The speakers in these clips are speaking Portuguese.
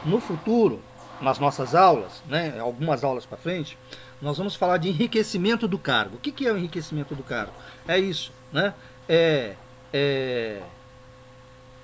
no futuro, nas nossas aulas, né, algumas aulas para frente, nós vamos falar de enriquecimento do cargo. O que é o enriquecimento do cargo? É isso, né? É, é,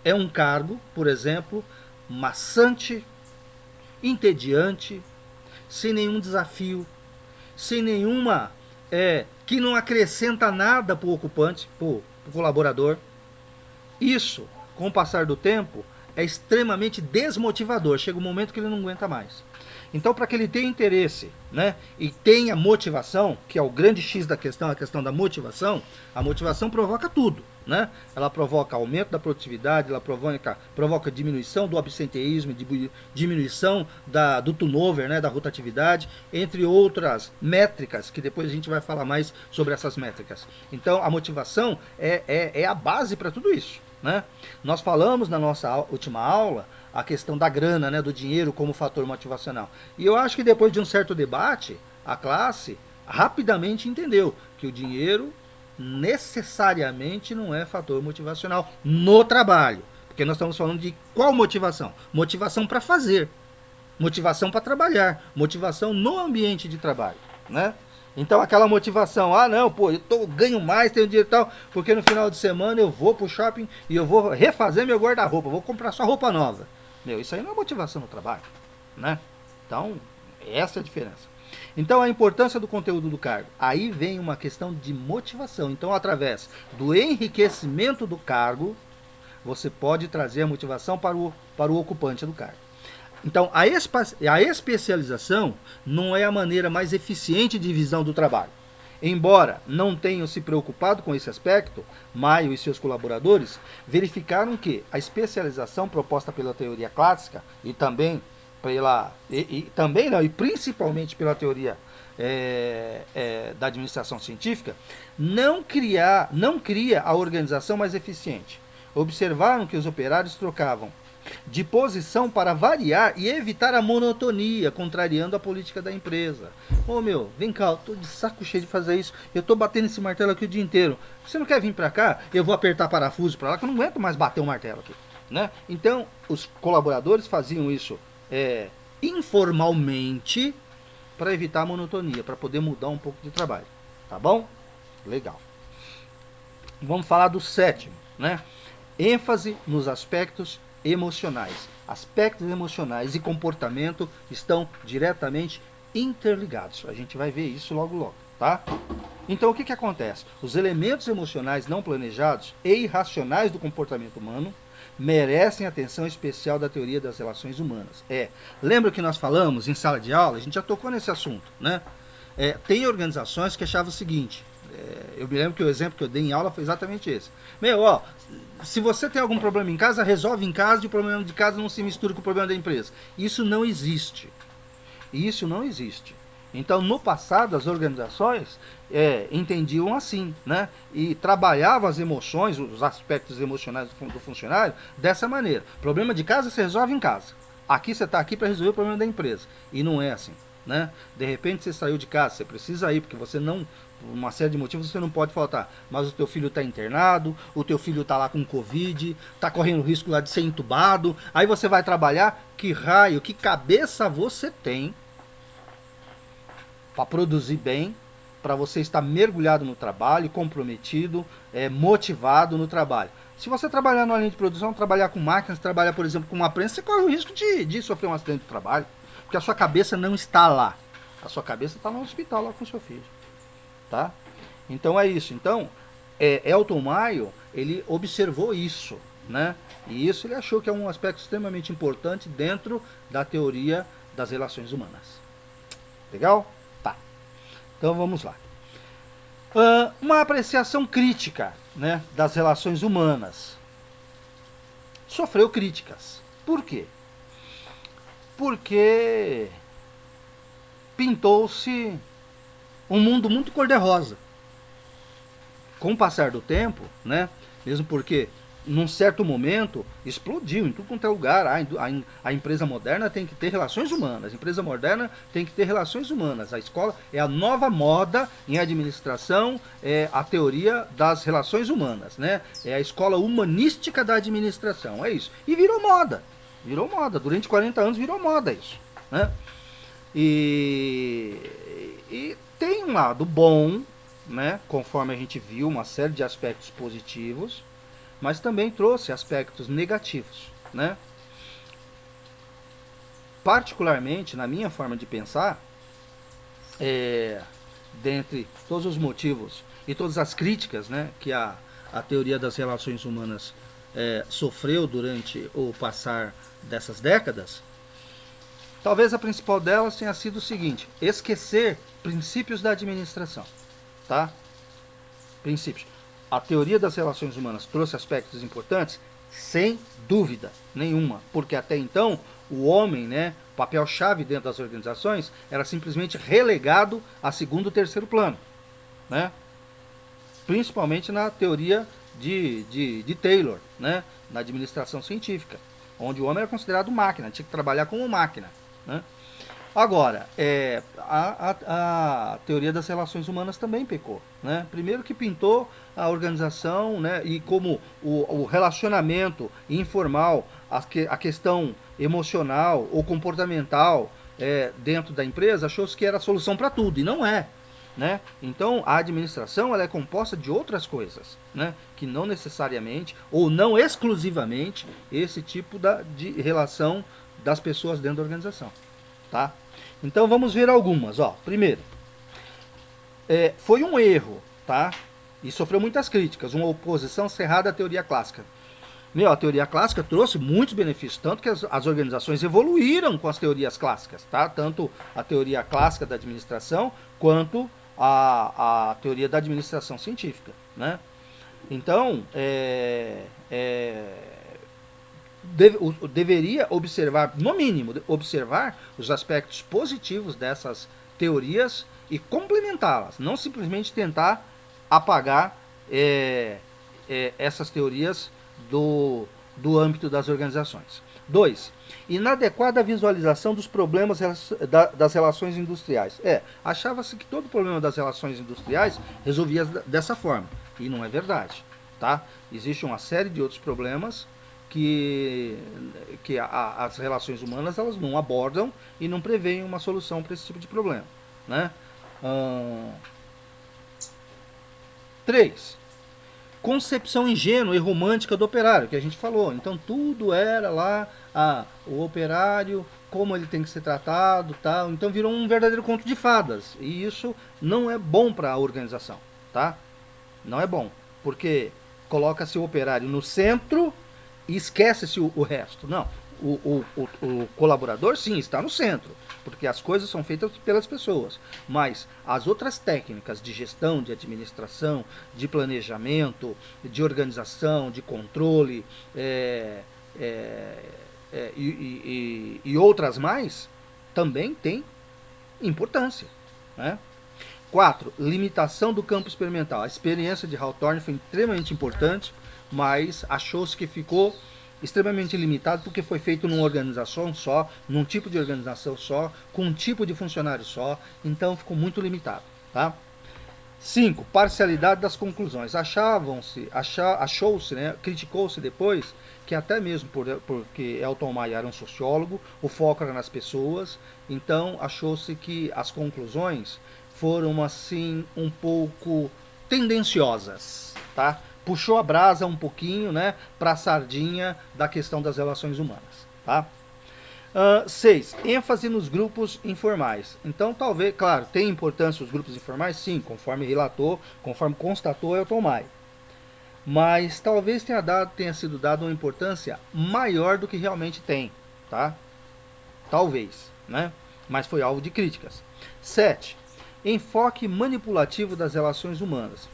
é um cargo, por exemplo, maçante, entediante, sem nenhum desafio, sem nenhuma que não acrescenta nada para o ocupante, para o colaborador. Isso, com o passar do tempo, é extremamente desmotivador. Chega um momento que ele não aguenta mais. Então, para que ele tenha interesse, né, e tenha motivação, que é o grande X da questão, a questão da motivação, a motivação provoca tudo, né? Ela provoca aumento da produtividade, ela provoca diminuição do absenteísmo, diminuição do turnover, né, da rotatividade, entre outras métricas, que depois a gente vai falar mais sobre essas métricas. Então, a motivação é a base para tudo isso, né? Nós falamos na nossa última aula a questão da grana, né, do dinheiro como fator motivacional. E eu acho que depois de um certo debate, a classe rapidamente entendeu que o dinheiro necessariamente não é fator motivacional no trabalho. Porque nós estamos falando de qual motivação? Motivação para fazer, motivação para trabalhar, motivação no ambiente de trabalho, né? Então aquela motivação, não, pô, ganho mais, tenho dinheiro e tal, porque no final de semana eu vou pro shopping e eu vou refazer meu guarda-roupa, vou comprar só roupa nova. Meu, isso aí não é motivação no trabalho, né? Então, essa é a diferença. Então, a importância do conteúdo do cargo. Aí vem uma questão de motivação. Então, através do enriquecimento do cargo, você pode trazer a motivação para o ocupante do cargo. Então, a especialização não é a maneira mais eficiente de visão do trabalho. Embora não tenham se preocupado com esse aspecto, Maio e seus colaboradores verificaram que a especialização proposta pela teoria clássica e também e principalmente pela teoria da administração científica não cria a organização mais eficiente. Observaram que os operários trocavam de posição para variar e evitar a monotonia, contrariando a política da empresa. Ô meu, vem cá, eu tô de saco cheio de fazer isso, eu tô batendo esse martelo aqui o dia inteiro. Você não quer vir para cá? Eu vou apertar parafuso para lá, que eu não aguento mais bater o martelo aqui, né? Então, os colaboradores faziam isso informalmente para evitar a monotonia, para poder mudar um pouco de trabalho, tá bom? Legal. Vamos falar do sétimo, né? ênfase nos aspectos emocionais. Aspectos emocionais e comportamento estão diretamente interligados. A gente vai ver isso logo logo, tá? Então o que acontece? Os elementos emocionais não planejados e irracionais do comportamento humano merecem atenção especial da teoria das relações humanas. Lembra que nós falamos em sala de aula? A gente já tocou nesse assunto, né? Tem organizações que achavam o seguinte, eu me lembro que o exemplo que eu dei em aula foi exatamente esse. Se você tem algum problema em casa, resolve em casa e o problema de casa não se mistura com o problema da empresa. Isso não existe. Isso não existe. Então, no passado, as organizações entendiam assim, né? E trabalhavam as emoções, os aspectos emocionais do funcionário dessa maneira. Problema de casa você resolve em casa. Aqui você está aqui para resolver o problema da empresa. E não é assim, né? De repente você saiu de casa, você precisa ir, porque você não... Por uma série de motivos você não pode faltar. Mas o teu filho está internado, o teu filho está lá com Covid, está correndo risco lá de ser entubado. Aí você vai trabalhar, que raio, que cabeça você tem para produzir bem, para você estar mergulhado no trabalho, comprometido, motivado no trabalho. Se você trabalhar numa linha de produção, trabalhar com máquinas, trabalhar, por exemplo, com uma prensa, você corre o risco de sofrer um acidente de trabalho, porque a sua cabeça não está lá. A sua cabeça está no hospital lá com o seu filho. Tá? Então é isso. Então, Elton Mayo, ele observou isso, né? E isso ele achou que é um aspecto extremamente importante dentro da teoria das relações humanas. Legal? Tá. Então vamos lá. Uma apreciação crítica, né, das relações humanas. Sofreu críticas. Por quê? Porque pintou-se um mundo muito cor-de-rosa. Com o passar do tempo, né, mesmo porque num certo momento explodiu em tudo quanto é lugar. A empresa moderna tem que ter relações humanas. A empresa moderna tem que ter relações humanas. A escola é a nova moda em administração, a teoria das relações humanas, né? É a escola humanística da administração. É isso. E virou moda. Virou moda. Durante 40 anos virou moda isso, né? E tem um lado bom, né? Conforme a gente viu, uma série de aspectos positivos, mas também trouxe aspectos negativos, né? Particularmente, na minha forma de pensar, dentre todos os motivos e todas as críticas, né, que a teoria das relações humanas sofreu durante o passar dessas décadas, talvez a principal delas tenha sido o seguinte: esquecer princípios da administração, tá? Princípios. A teoria das relações humanas trouxe aspectos importantes, sem dúvida nenhuma, porque até então o homem, né, papel-chave dentro das organizações, era simplesmente relegado a segundo e terceiro plano, né? Principalmente na teoria de Taylor, né, na administração científica, onde o homem era considerado máquina, tinha que trabalhar como máquina, né? Agora, a teoria das relações humanas também pecou, né? Primeiro que pintou a organização, né, e como o relacionamento informal, a questão emocional ou comportamental dentro da empresa, achou-se que era a solução para tudo, e não é. Né? Então a administração ela é composta de outras coisas, né? Que não necessariamente ou não exclusivamente esse tipo de relação das pessoas dentro da organização. Tá? Então vamos ver algumas. Ó. Primeiro, foi um erro, tá? E sofreu muitas críticas, uma oposição cerrada à teoria clássica. A teoria clássica trouxe muitos benefícios, tanto que as organizações evoluíram com as teorias clássicas, tá? Tanto a teoria clássica da administração quanto a teoria da administração científica, né? Então, deveria observar, no mínimo, observar os aspectos positivos dessas teorias e complementá-las, não simplesmente tentar apagar essas teorias do âmbito das organizações. 2. Inadequada visualização dos problemas das relações industriais. Achava-se que todo problema das relações industriais resolvia dessa forma, e não é verdade. Tá? Existe uma série de outros problemas que as relações humanas elas não abordam e não preveem uma solução para esse tipo de problema. Né? 3. Concepção ingênua e romântica do operário, que a gente falou. Então tudo era lá o operário, como ele tem que ser tratado, tal. Então virou um verdadeiro conto de fadas. E isso não é bom para a organização, tá? Não é bom, porque coloca-se o operário no centro e esquece-se o resto. Não, o colaborador sim está no centro, porque as coisas são feitas pelas pessoas, mas as outras técnicas de gestão, de administração, de planejamento, de organização, de controle e outras mais também têm importância, né? 4. Limitação do campo experimental. A experiência de Hawthorne foi extremamente importante, mas achou-se que ficou extremamente limitado porque foi feito numa organização só, num tipo de organização só, com um tipo de funcionário só, então ficou muito limitado. Tá? 5. Parcialidade das conclusões. Achou-se, né, criticou-se depois que até mesmo porque Elton Maia era um sociólogo, o foco era nas pessoas, então achou-se que as conclusões foram assim um pouco tendenciosas, tá? Puxou a brasa um pouquinho, né, para a sardinha da questão das relações humanas, tá? 6. ênfase nos grupos informais. Então, talvez, claro, tem importância os grupos informais? Sim, conforme relatou, conforme constatou Elton Maia. Mas talvez tenha sido dada uma importância maior do que realmente tem, tá? Talvez, né? Mas foi alvo de críticas. 7. Enfoque manipulativo das relações humanas.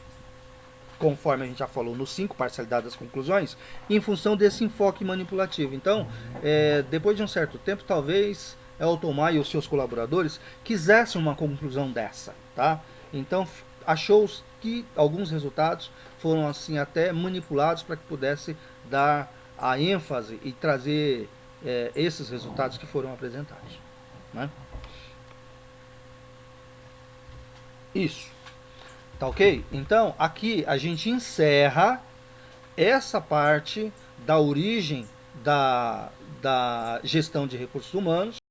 Conforme a gente já falou no 5, parcialidade das conclusões, em função desse enfoque manipulativo. Então, depois de um certo tempo, talvez Elton Maia e os seus colaboradores quisessem uma conclusão dessa, tá? Então, achou que alguns resultados foram assim até manipulados para que pudesse dar a ênfase e trazer esses resultados que foram apresentados, né? Isso. Tá ok? Então, aqui a gente encerra essa parte da origem da gestão de recursos humanos.